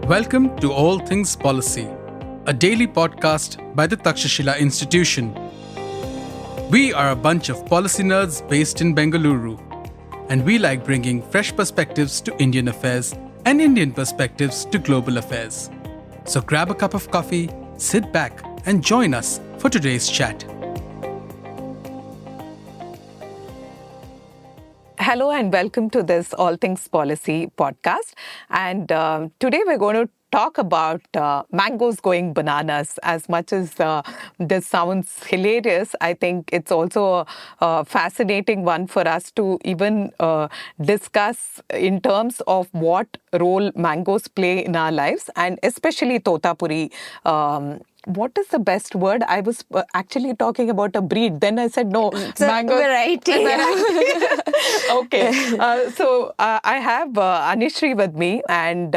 Welcome to All Things Policy, a daily podcast by the Takshashila Institution. We are a bunch of policy nerds based in Bengaluru, and we like bringing fresh perspectives to Indian affairs and Indian perspectives to global affairs. So grab a cup of coffee, sit back, and join us for today's chat. Hello and welcome to this All Things Policy podcast. And today we're going to talk about mangoes going bananas. As much as this sounds hilarious, I think it's also a fascinating one for us to even discuss in terms of what role mangoes play in our lives, and especially Thotapuri. What is the best word? I was actually talking about a breed. Then I said, no, it's mango. Variety. Okay. So I have Anisree with me, and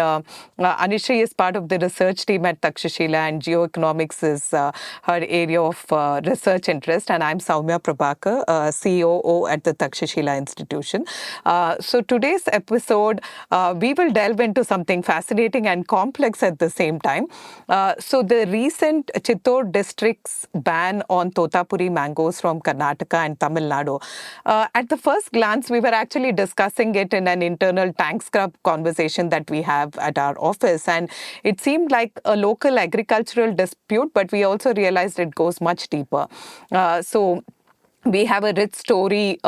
Anisree is part of the research team at Takshashila, and geoeconomics is her area of research interest. And I'm Sowmya Prabhakar, COO at the Takshashila Institution. So today's episode, we will delve into something fascinating and complex at the same time. So the recent Chittoor district's ban on Thotapuri mangoes from Karnataka and Tamil Nadu. At the first glance, we were actually discussing it in an internal tank scrub conversation that we have at our office. And it seemed like a local agricultural dispute, but we also realized it goes much deeper. So we have a rich story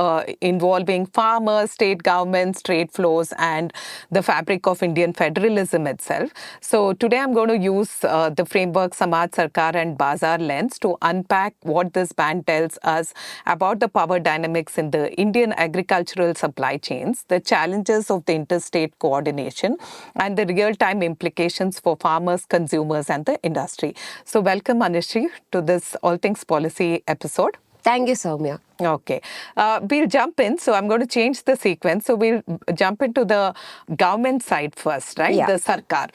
involving farmers, state governments, trade flows, and the fabric of Indian federalism itself. So today I'm going to use the framework Samaj, Sarkar and Bazaar lens to unpack what this ban tells us about the power dynamics in the Indian agricultural supply chains, the challenges of the interstate coordination, and the real-time implications for farmers, consumers, and the industry. So welcome, Anisree, to this All Things Policy episode. Thank you, Sowmya. Okay. We'll jump in. So I'm going to change the sequence. So we'll jump into the government side first, right? Yeah. The Sarkar.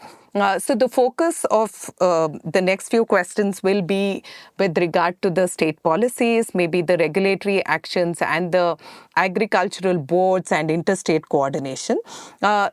So the focus of the next few questions will be with regard to the state policies, maybe the regulatory actions and the agricultural boards and interstate coordination.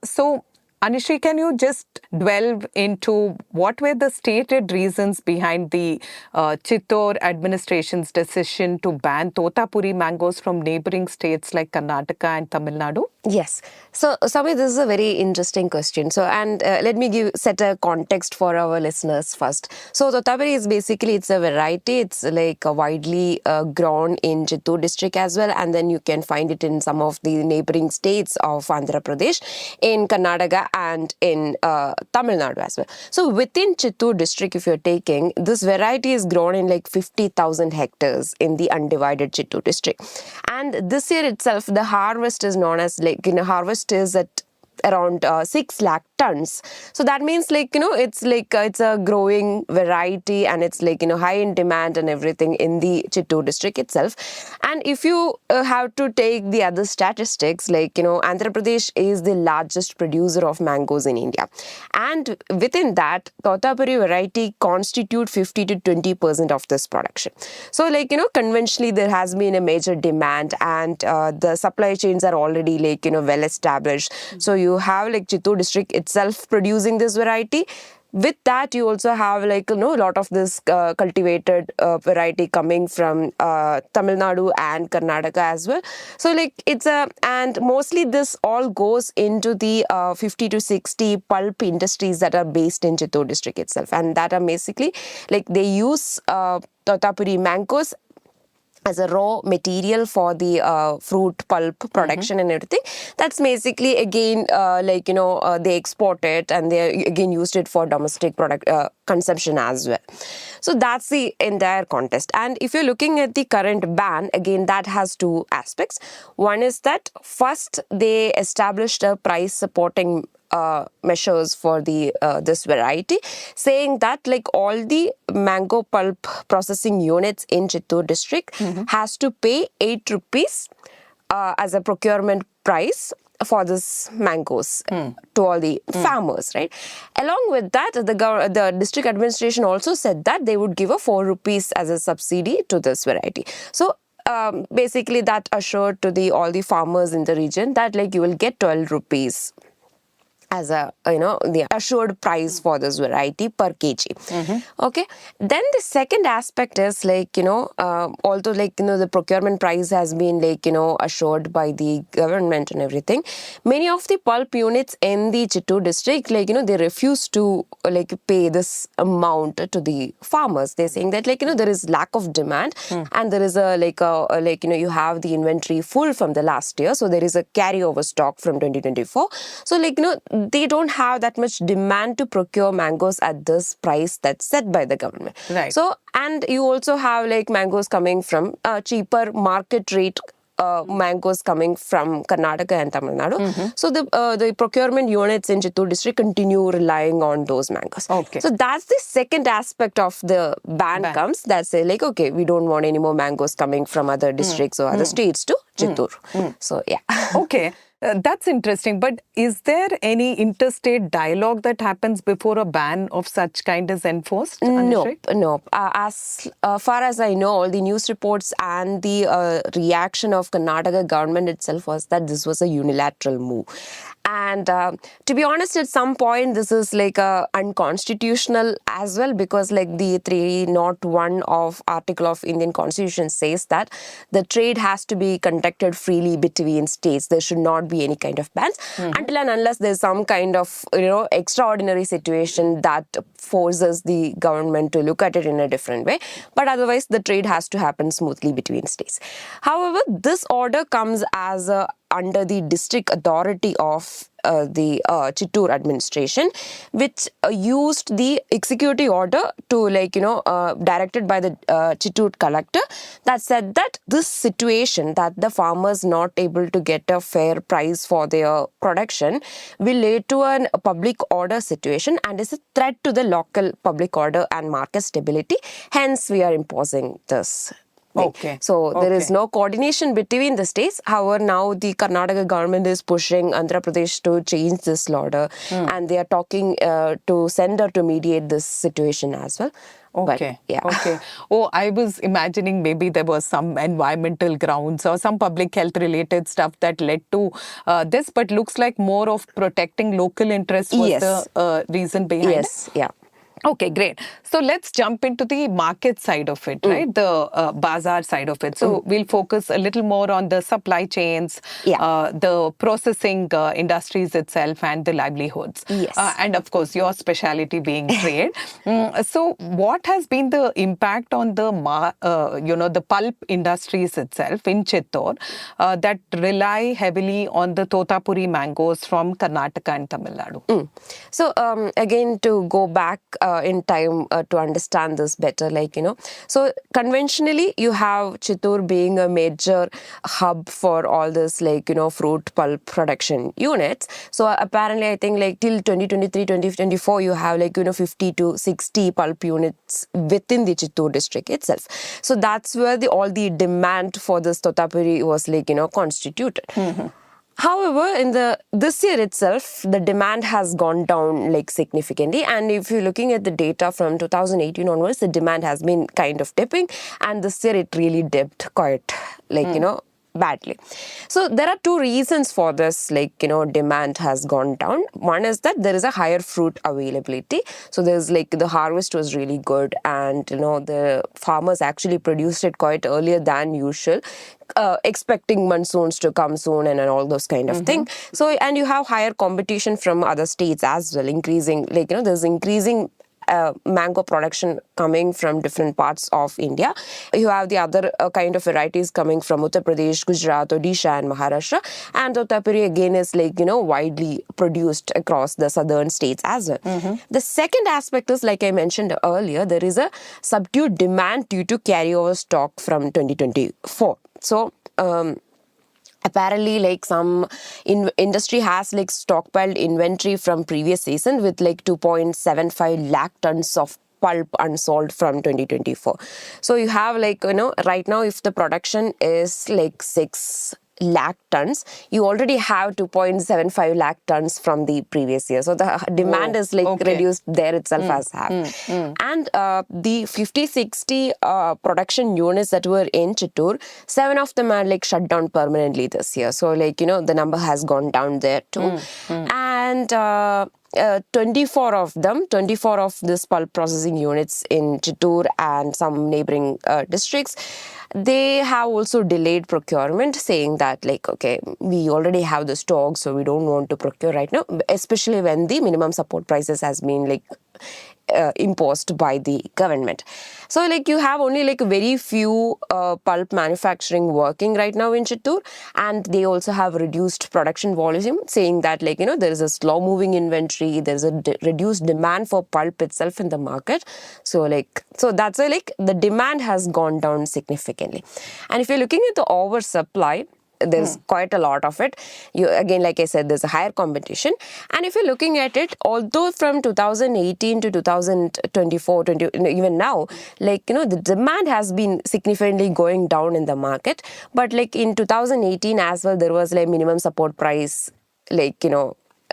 So Anisree, can you just delve into what were the stated reasons behind the Chittoor administration's decision to ban Thotapuri mangoes from neighboring states like Karnataka and Tamil Nadu? Yes. So, Sowmya, this is a very interesting question. So, and let me set a context for our listeners first. So, Thotapuri is basically, it's a variety. It's like widely grown in Chittoor district as well. And then you can find it in some of the neighboring states of Andhra Pradesh, in Karnataka and in Tamil Nadu as well. So, within Chittoor district, if you're taking, this variety is grown in like 50,000 hectares in the undivided Chittoor district. And this year itself, the harvest is known as harvest is at around 6 lakh tons. So that means it's it's a growing variety, and it's high in demand and everything in the Chittoor district itself. And if you have to take the other statistics, Andhra Pradesh is the largest producer of mangoes in India. And within that, Thotapuri variety constitute 50 to 20% of this production. So conventionally there has been a major demand, and the supply chains are already well established. So you have Chittoor district itself producing this variety. With that, you also have a lot of this cultivated variety coming from Tamil Nadu and Karnataka as well. So and mostly this all goes into the 50 to 60 pulp industries that are based in Chittoor district itself, and that are basically they use Thotapuri mangoes as a raw material for the fruit pulp production and everything. That's basically again they export it, and they again used it for domestic product consumption as well. So that's the entire context. And if you're looking at the current ban, again that has two aspects. One is that first they established a price supporting measures for the this variety, saying that all the mango pulp processing units in Chittoor district has to pay 8 rupees as a procurement price for this mangoes to all the farmers, right? Along with that, the district administration also said that they would give a 4 rupees as a subsidy to this variety. So basically that assured to all the farmers in the region that you will get 12 rupees as a the assured price for this variety per kg. Okay, then the second aspect is although the procurement price has been assured by the government and everything, many of the pulp units in the Chittoor district they refuse to pay this amount to the farmers. They're saying that there is lack of demand and there is you have the inventory full from the last year, so there is a carryover stock from 2024. So they don't have that much demand to procure mangoes at this price that's set by the government. Right. So, and you also have mangoes coming from cheaper market rate mangoes coming from Karnataka and Tamil Nadu. So the procurement units in Chittoor district continue relying on those mangoes. Okay. So that's the second aspect of the ban comes. That say okay, we don't want any more mangoes coming from other districts or other states to Chittoor. So yeah. Okay. That's interesting. But is there any interstate dialogue that happens before a ban of such kind is enforced? Nope. As far as I know, all the news reports and the reaction of Karnataka government itself was that this was a unilateral move. And to be honest, at some point, this is unconstitutional as well, because the 301 of Article of Indian Constitution says that the trade has to be conducted freely between states. There should not be any kind of bans until and unless there's some kind of extraordinary situation that forces the government to look at it in a different way. But otherwise, the trade has to happen smoothly between states. However, this order comes as under the district authority of the Chittoor administration, which used the executive order to directed by the Chittoor collector, that said that this situation that the farmers not able to get a fair price for their production will lead to a public order situation and is a threat to the local public order and market stability. Hence, we are imposing this. Okay. So there is no coordination between the states. However, now the Karnataka government is pushing Andhra Pradesh to change this order, and they are talking to Center to mediate this situation as well. Okay. But, yeah. Okay. Oh, I was imagining maybe there was some environmental grounds or some public health related stuff that led to this, but looks like more of protecting local interests was the reason behind it. Yes. Yeah. Okay, great. So let's jump into the market side of it, right? The bazaar side of it. So we'll focus a little more on the supply chains, the processing industries itself, and the livelihoods. Yes. And of course, your speciality being trade. So what has been the impact on the the pulp industries itself in Chittoor that rely heavily on the Thotapuri mangoes from Karnataka and Tamil Nadu? So again, to go back in time to understand this better, so conventionally you have Chittoor being a major hub for all this fruit pulp production units. So apparently I think till 2023 2024 you have 50 to 60 pulp units within the Chittoor district itself. So that's where all the demand for this Thotapuri was constituted. However, in this year itself, the demand has gone down significantly. And if you're looking at the data from 2018 onwards, the demand has been kind of dipping. And this year, it really dipped quite, badly. So there are two reasons for this, demand has gone down. One is that there is a higher fruit availability. So there's the harvest was really good, and the farmers actually produced it quite earlier than usual, expecting monsoons to come soon and all those kind of thing. So, and you have higher competition from other states as well, increasing, there's increasing mango production coming from different parts of India. You have the other kind of varieties coming from Uttar Pradesh, Gujarat, Odisha and Maharashtra. And Thotapuri again is widely produced across the southern states as well. The second aspect is, like I mentioned earlier, there is a subdued demand due to carryover stock from 2024. So, apparently some industry has stockpiled inventory from previous season with 2.75 lakh tons of pulp unsold from 2024. So you have right now if the production is 6 lakh tons, you already have 2.75 lakh tons from the previous year. So the demand is like reduced there itself as have. And the 50-60 production units that were in Chittoor, 7 of them are like shut down permanently this year. So like, the number has gone down there too. And 24 of this pulp processing units in Chittoor and some neighboring districts, they have also delayed procurement, saying that like, okay, we already have the stock, so we don't want to procure right now, especially when the minimum support prices has been like imposed by the government. So like you have only like very few pulp manufacturing working right now in Chittoor, and they also have reduced production volume, saying that like, there is a slow moving inventory, there's a reduced demand for pulp itself in the market. So that's why like the demand has gone down significantly. And if you're looking at the oversupply, there's quite a lot of it. Again, like I said, there's a higher competition. And if you're looking at it, although from 2018 to 2024, even now, like, the demand has been significantly going down in the market. But like in 2018 as well, there was like minimum support price, like,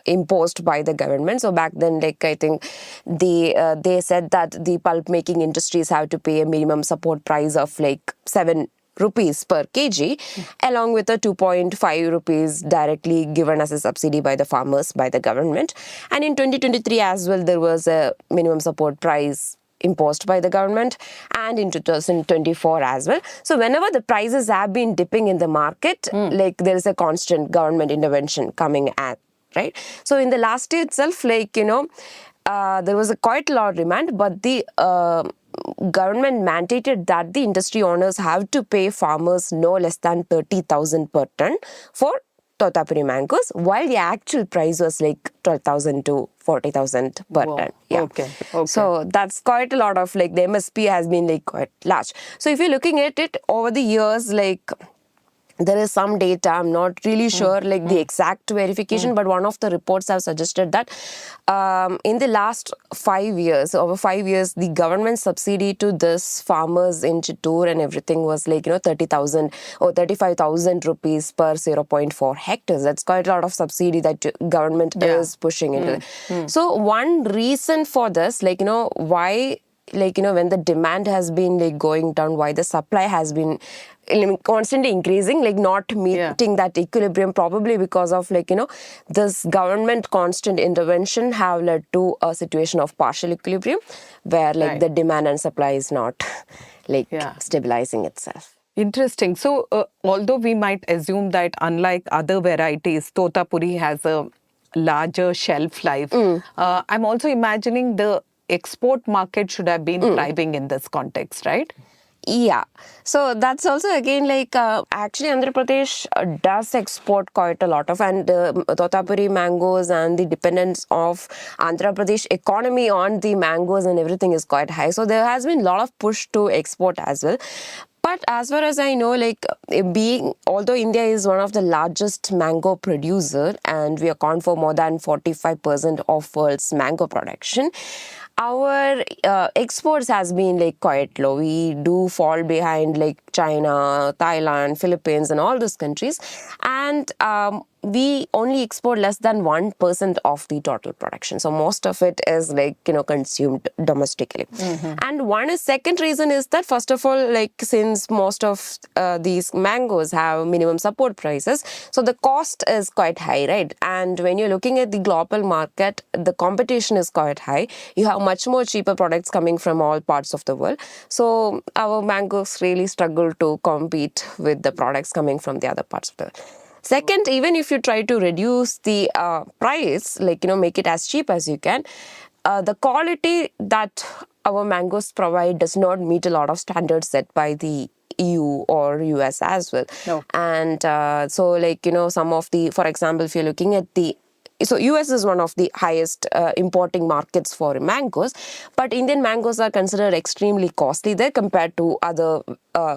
imposed by the government. So back then, like I think they said that the pulp making industries have to pay a minimum support price of like 7 rupees per kg, along with a 2.5 rupees directly given as a subsidy by the farmers by the government. And in 2023 as well, there was a minimum support price imposed by the government, and in 2024 as well. So whenever the prices have been dipping in the market, like there is a constant government intervention coming at, right? So in the last year itself, like, there was a quite a lot of demand, but the government mandated that the industry owners have to pay farmers no less than 30,000 per ton for Thotapuri mangoes, while the actual price was like 12,000 to 40,000 per ton. Yeah. Okay. So that's quite a lot of like the MSP has been like quite large. So if you're looking at it over the years, like there is some data, I'm not really sure like the exact verification, but one of the reports have suggested that in the last 5 years, over 5 years, the government subsidy to this farmers in Chittoor and everything was like, 30,000 or 35,000 rupees per 0.4 hectares. That's quite a lot of subsidy that government is pushing into it. So one reason for this, like, why, like, when the demand has been like going down, why the supply has been constantly increasing, like not meeting that equilibrium, probably because of like, this government constant intervention have led to a situation of partial equilibrium where like the demand and supply is not like stabilizing itself. Interesting. So although we might assume that unlike other varieties, Thotapuri has a larger shelf life, I'm also imagining the export market should have been thriving in this context, right? Yeah. So that's also again like actually Andhra Pradesh does export quite a lot of, and Thotapuri mangoes and the dependence of Andhra Pradesh economy on the mangoes and everything is quite high. So there has been a lot of push to export as well. But as far as I know, like although India is one of the largest mango producer and we account for more than 45% of world's mango production, our exports has been like quite low. We do fall behind like China, Thailand, Philippines and all those countries. And we only export less than 1% of the total production. So most of it is like, consumed domestically. And second reason is that, first of all, like since most of these mangoes have minimum support prices, so the cost is quite high, right? And when you're looking at the global market, the competition is quite high. You have much more cheaper products coming from all parts of the world. So our mangoes really struggle to compete with the products coming from the other parts of the world. Second, even if you try to reduce the price, like, make it as cheap as you can, the quality that our mangoes provide does not meet a lot of standards set by the EU or US as well. No. And so like, some of the, for example, if you're looking at so US is one of the highest importing markets for mangoes, but Indian mangoes are considered extremely costly there compared to other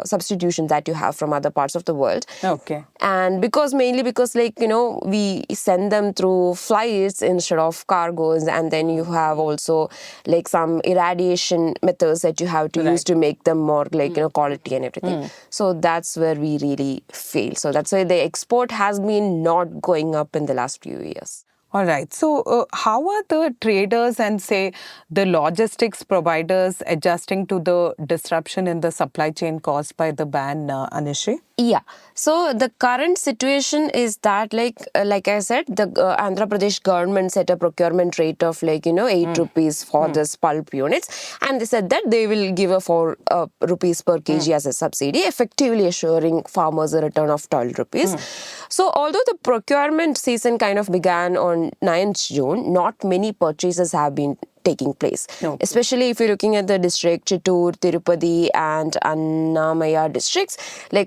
substitution that you have from other parts of the world. Okay. And mainly because we send them through flights instead of cargoes, and then you have also like some irradiation methods that you have to use to make them more quality and everything. So that's where we really fail. So that's why the export has been not going up in the last few years. All right. So how are the traders and say the logistics providers adjusting to the disruption in the supply chain caused by the ban, Anisree? Yeah. So the current situation is that like I said, the Andhra Pradesh government set a procurement rate of 8 rupees for this pulp units, and they said that they will give a 4 rupees per kg as a subsidy, effectively assuring farmers a return of 12 rupees. So although the procurement season kind of began on 9th June, not many purchases have been taking place. Especially if you're looking at the district, Chittoor, Tirupati and Annamaya districts,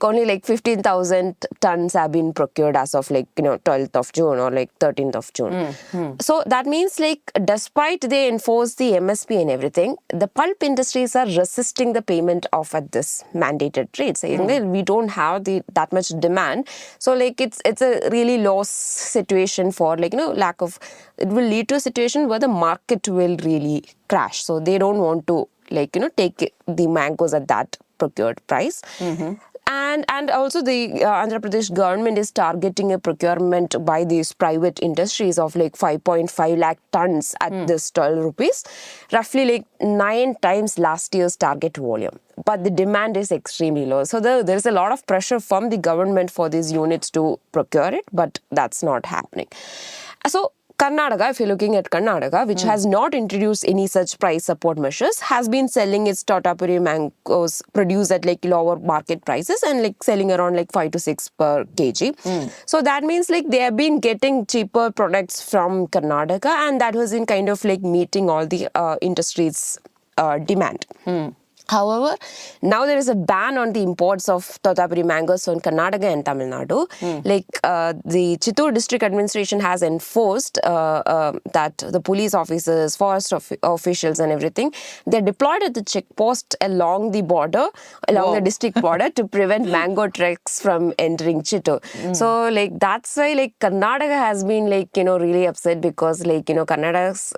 only 15,000 tons have been procured as of 12th of June or 13th of June. So that means despite they enforce the MSP and everything, the pulp industries are resisting the payment of at this mandated rate, saying that we don't have that much demand. So it's a really loss situation for lack of, it will lead to a situation where the market will really crash. So they don't want to take the mangoes at that procured price. And also the Andhra Pradesh government is targeting a procurement by these private industries of 5.5 lakh tons at this 12 rupees, roughly 9 times last year's target volume. But the demand is extremely low. So there's a lot of pressure from the government for these units to procure it, but that's not happening. So Karnataka, if you're looking at Karnataka, which has not introduced any such price support measures, has been selling its Thotapuri mangoes produced at lower market prices and selling around 5 to 6 per kg. So that means they have been getting cheaper products from Karnataka, and that was in kind of meeting all the industry's demand. However, now there is a ban on the imports of Thotapuri mangoes from Karnataka and Tamil Nadu. The Chittoor district administration has enforced that the police officers, forest officials and everything, they're deployed at the checkpost along the border, along the district border to prevent mango trucks from entering Chittoor. So that's why Karnataka has been really upset because Karnataka's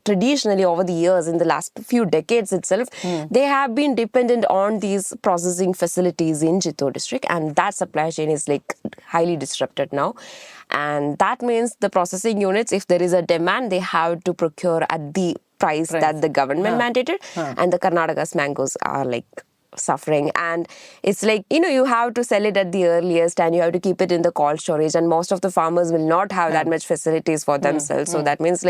traditionally over the years, in the last few decades itself, they have been dependent on these processing facilities in Chittoor district, and that supply chain is highly disrupted now. And that means the processing units, if there is a demand, they have to procure at the price that the government mandated, and the Karnataka's mangoes are suffering. And it's you have to sell it at the earliest, and you have to keep it in the cold storage, and most of the farmers will not have that much facilities for themselves. So that means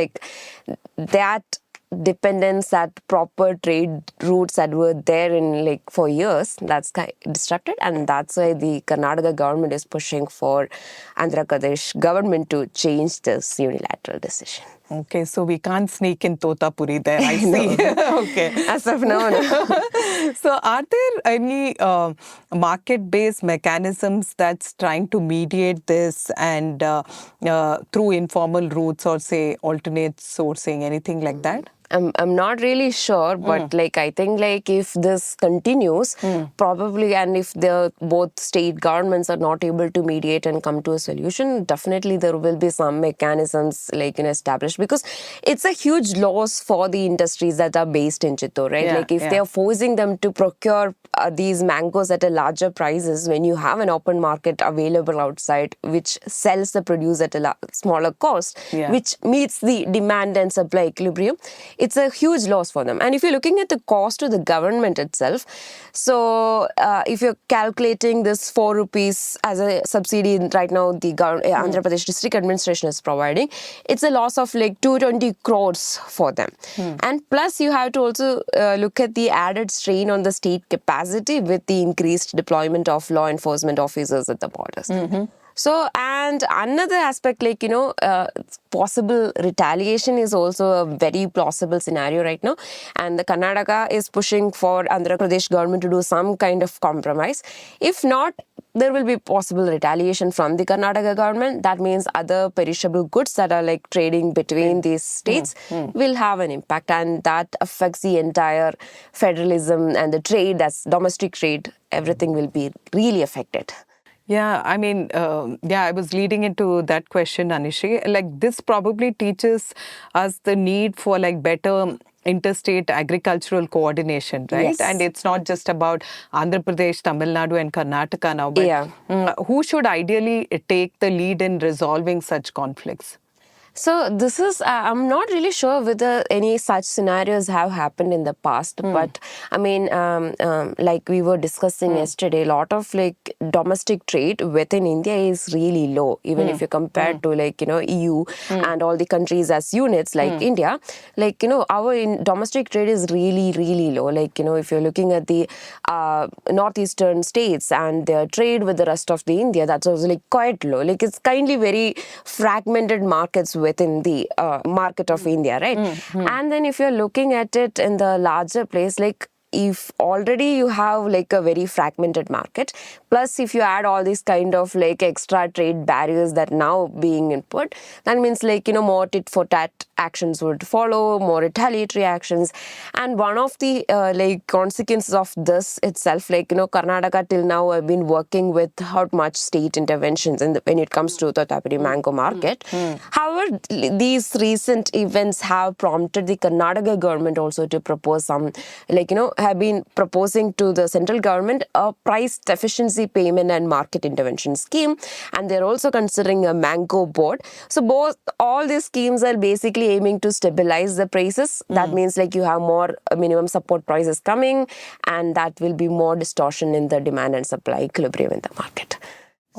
that dependence, that proper trade routes that were there in for years, that's disrupted, and that's why the Karnataka government is pushing for Andhra Pradesh government to change this unilateral decision. Okay, so we can't sneak in Thotapuri there, I see. Okay. As of now, no. So are there any market-based mechanisms that's trying to mediate this and through informal routes or say alternate sourcing, anything like that? I'm not really sure, but I think if this continues, probably, and if both state governments are not able to mediate and come to a solution, definitely there will be some mechanisms established, because it's a huge loss for the industries that are based in Chittoor, right? If they are forcing them to procure these mangoes at a larger prices when you have an open market available outside which sells the produce at a smaller cost, which meets the demand and supply equilibrium, it's a huge loss for them. And if you're looking at the cost to the government itself, so if you're calculating this 4 rupees as a subsidy right now, the Andhra Pradesh district administration is providing, it's a loss of 220 crores for them. And plus you have to also look at the added strain on the state capacity with the increased deployment of law enforcement officers at the borders. So, and another aspect, like, possible retaliation is also a very plausible scenario right now. And the Karnataka is pushing for Andhra Pradesh government to do some kind of compromise. If not, there will be possible retaliation from the Karnataka government. That means other perishable goods that are like trading between these states will have an impact, and that affects the entire federalism and the trade, that's domestic trade. Everything will be really affected. Yeah, I mean, I was leading into that question, Anisree. Like, this probably teaches us the need for like better interstate agricultural coordination, right? Yes. And it's not just about Andhra Pradesh, Tamil Nadu and Karnataka now, but Yeah. Who should ideally take the lead in resolving such conflicts? So this is, I'm not really sure whether any such scenarios have happened in the past, but I mean, like we were discussing yesterday, a lot of like domestic trade within India is really low, even if you compare to like, EU and all the countries as units like India, like, our domestic trade is really, really low. Like, if you're looking at the northeastern states and their trade with the rest of the India, that's also like quite low. Like, it's kindly very fragmented markets within the market of India, right? And then if you're looking at it in the larger place, like if already you have like a very fragmented market, plus if you add all these kind of like extra trade barriers that now being input, that means like, more tit for tat actions would follow, more retaliatory actions. And one of the like consequences of this itself, like, Karnataka till now have been working without much state interventions when it comes to the Thotapuri mango market. However, these recent events have prompted the Karnataka government also to propose some, like, have been proposing to the central government a price deficiency payment and market intervention scheme, and they're also considering a mango board. So all these schemes are basically aiming to stabilize the prices. That means like you have more minimum support prices coming, and that will be more distortion in the demand and supply equilibrium in the market.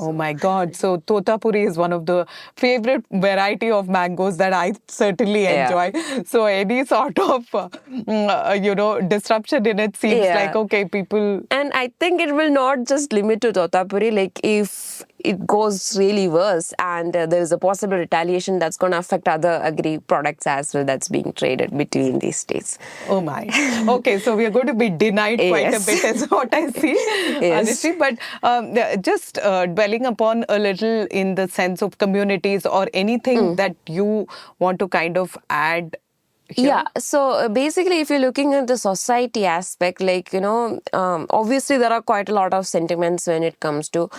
Oh my God. So Thotapuri is one of the favorite variety of mangoes that I certainly enjoy. So any sort of, disruption in it seems like, okay, people... And I think it will not just limit to Thotapuri. Like if it goes really worse and there is a possible retaliation that's going to affect other agri products as well that's being traded between these states. Oh my. Okay, so we are going to be denied quite a bit is what I see, Anisree. But just dwelling upon a little in the sense of communities or anything that you want to kind of add here? Yeah, so basically if you're looking at the society aspect, like, obviously there are quite a lot of sentiments when it comes to,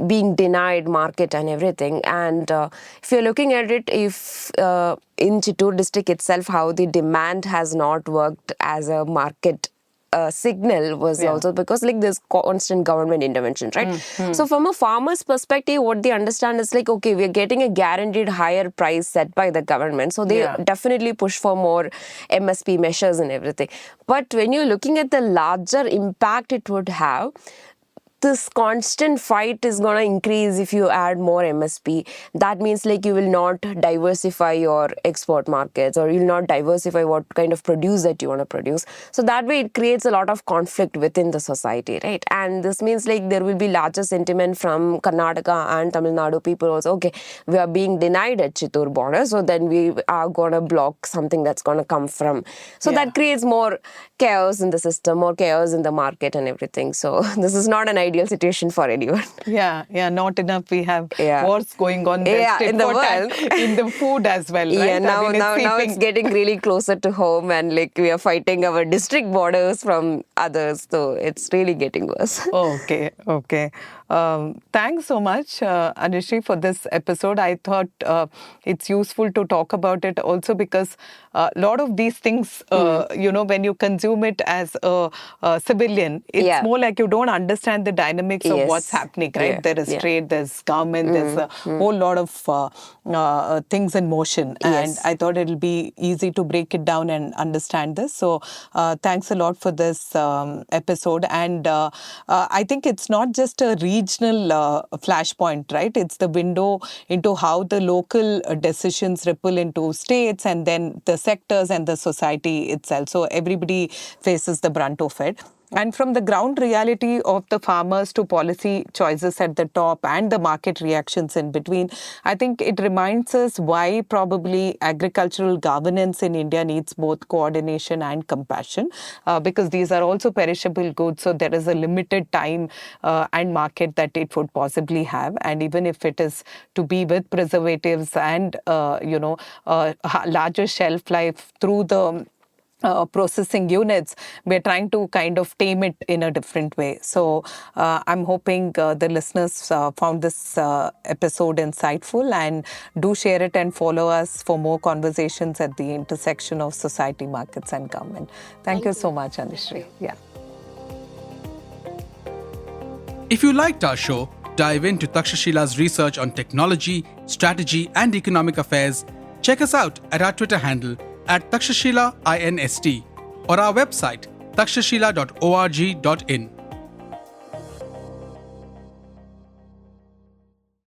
being denied market and everything. And if you're looking at it, if in Chittoor district itself, how the demand has not worked as a market signal was also because like there's constant government intervention, right? So from a farmer's perspective, what they understand is like, okay, we're getting a guaranteed higher price set by the government. So they definitely push for more MSP measures and everything. But when you're looking at the larger impact it would have, this constant fight is going to increase if you add more MSP. That means like you will not diversify your export markets, or you'll not diversify what kind of produce that you want to produce. So that way it creates a lot of conflict within the society, right? And this means like there will be larger sentiment from Karnataka and Tamil Nadu people also, okay, we are being denied at Chittoor border, so then we are going to block something that's going to come from. So that creates more chaos in the system, more chaos in the market and everything. So this is not an ideal situation for anyone. Yeah, not enough. We have wars going on there in the world, in the food as well. Right? Yeah, now it's getting really closer to home, and like we are fighting our district borders from others, so it's really getting worse. Okay. Thanks so much, Anisree, for this episode. I thought it's useful to talk about it also because a lot of these things, when you consume it as a civilian, it's more like you don't understand the dynamics of what's happening, right? There is trade, there's government, there's a whole lot of things in motion. And I thought it'll be easy to break it down and understand this. So thanks a lot for this episode. And I think it's not just a regional flashpoint, right? It's the window into how the local decisions ripple into states and then the sectors and the society itself. So everybody faces the brunt of it. And from the ground reality of the farmers to policy choices at the top and the market reactions in between, I think it reminds us why probably agricultural governance in India needs both coordination and compassion, because these are also perishable goods. So there is a limited time and market that it would possibly have. And even if it is to be with preservatives and, larger shelf life through the processing units, we're trying to kind of tame it in a different way. So I'm hoping the listeners found this episode insightful, and do share it and follow us for more conversations at the intersection of society, markets and government. Thank you so much, Anisree. Yeah. If you liked our show, dive into Takshashila's research on technology, strategy and economic affairs. Check us out at our Twitter handle at Takshashila INST or our website takshashila.org.in.